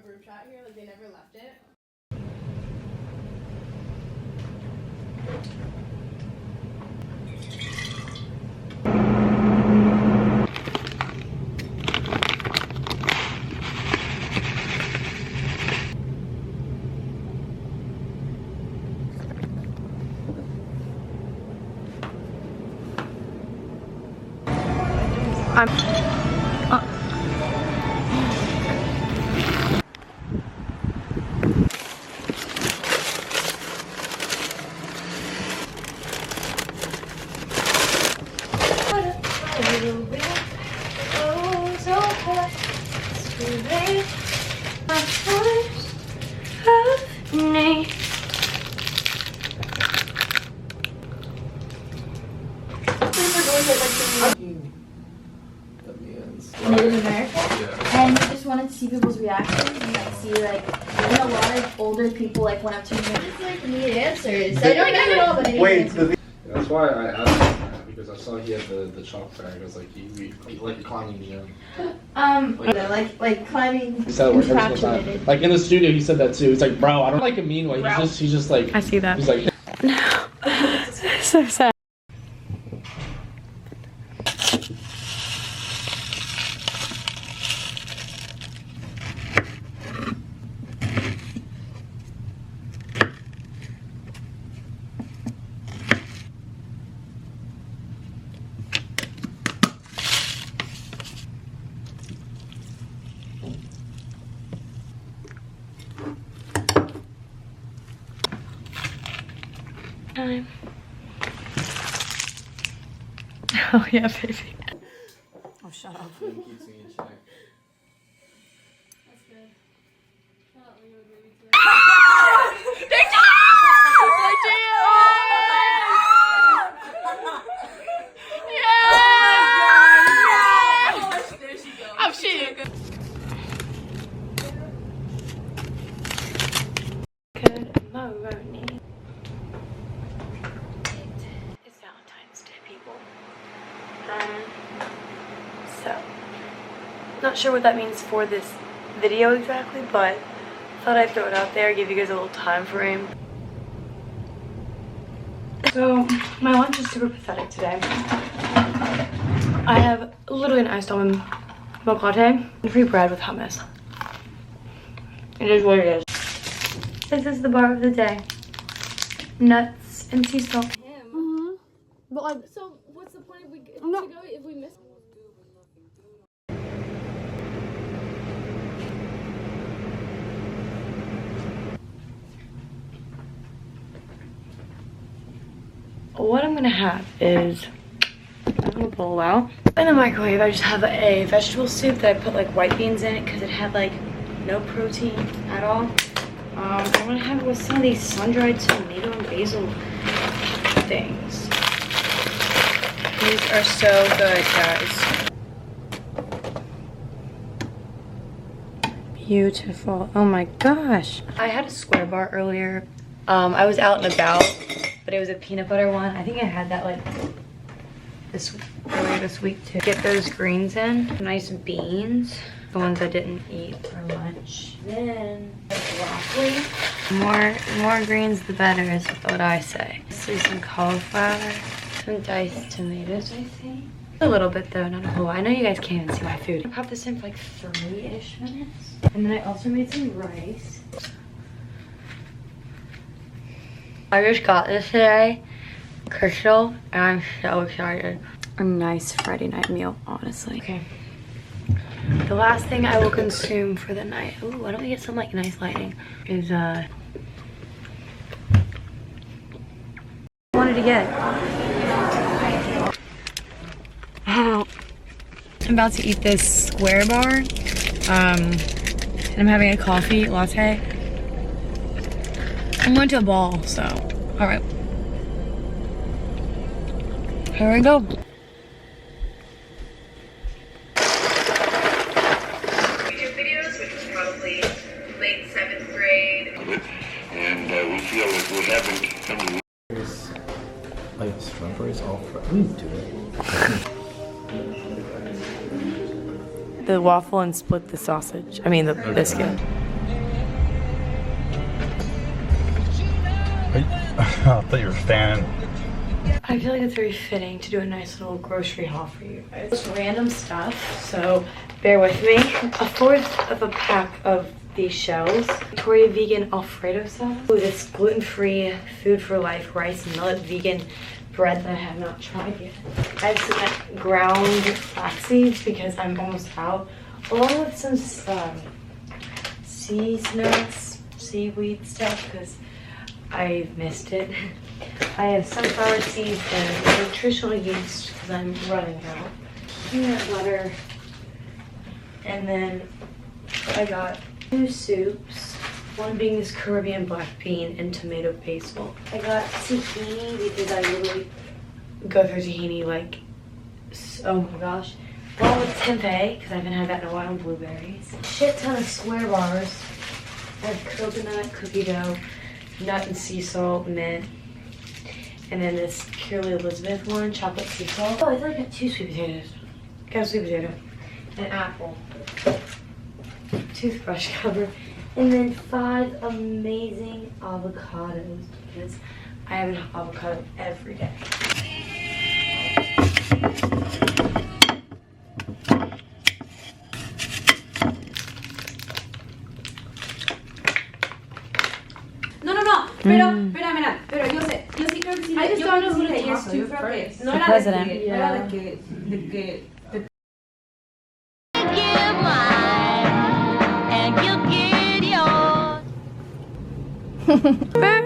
group chat here, like they never left it. Native American, and we just wanted to see people's reactions and like see like a lot of older people like went up to me and just like need answers. I don't know at all, but I need answers. That's why I asked him that, because I saw he had the chalk bag. I was like, he like climbing the like climbing. He said it every single time. Like in the studio, he said that too. He's like, bro, I don't like a mean way. He's just like. I see that. He's like. No. So sad. Time. Oh yeah, baby. Oh, shut up. That's good. Oh shit. Good morning. It's Valentine's Day, people. So not sure what that means for this video exactly, but thought I'd throw it out there, give you guys a little time frame. So my lunch is super pathetic today. I have literally an iced almond milk latte and free bread with hummus. It is what it is. This is the bar of the day. Nuts and sea salt. But like, so what's the point if we to go if we miss? What I'm gonna have is, I'm gonna pull out. In the microwave, I just have a vegetable soup that I put like white beans in it because it had like no protein at all. I'm gonna have it with some of these sun-dried tomato and basil things. These are so good, guys. Beautiful. Oh my gosh. I had a square bar earlier. I was out and about, but it was a peanut butter one. I think I had that like earlier this week to get those greens in. Nice beans, the ones I didn't eat for lunch. Then broccoli. More greens the better is what I say. Some cauliflower, some diced tomatoes, I think. A little bit though, not a whole lot. I know you guys can't even see my food. I popped this in for like 3-ish minutes. And then I also made some rice. I just got this today, Crystal, and I'm so excited. A nice Friday night meal, honestly. Okay. The last thing I will consume for the night, ooh, why don't we get some like nice lighting, is I wanted to get. I'm about to eat this square bar, and I'm having a coffee latte. I'm going to a ball, so, all right. Here we go. Videos, which was probably late 7th grade. And we feel that we haven't. Oh yeah, strawberries all fresh. We need to do it. The waffle and split the sausage. I mean the biscuit. I thought you were fanning. I feel like it's very fitting to do a nice little grocery haul for you guys. Just random stuff, so bear with me. A fourth of a pack of these shells. Victoria vegan Alfredo sauce. Ooh, this gluten-free food for life rice and millet vegan bread that I have not tried yet. I have some ground flax seeds because I'm almost out, along with some sea nuts, seaweed stuff because I missed it. I have sunflower seeds and nutritional yeast because I'm running out. Peanut butter. And then I got 2 soups. One being this Caribbean black bean and tomato basil. I got tahini because I literally go through tahini like, oh my gosh. Along with tempeh because I haven't had that in a while, and blueberries. Shit ton of square bars. I have coconut, cookie dough, nut and sea salt, mint. And then this Purely Elizabeth one, chocolate sea salt. Oh, I thought I got 2 sweet potatoes. Got a sweet potato. An apple. Toothbrush cover. And then 5 amazing avocados because I have an avocado every day. No. Pero yo sé, yo sí creo que sí. I just yo don't creo know who que to sí talk eso, to yo creo que first. no The era president. de que, no era de que Birthday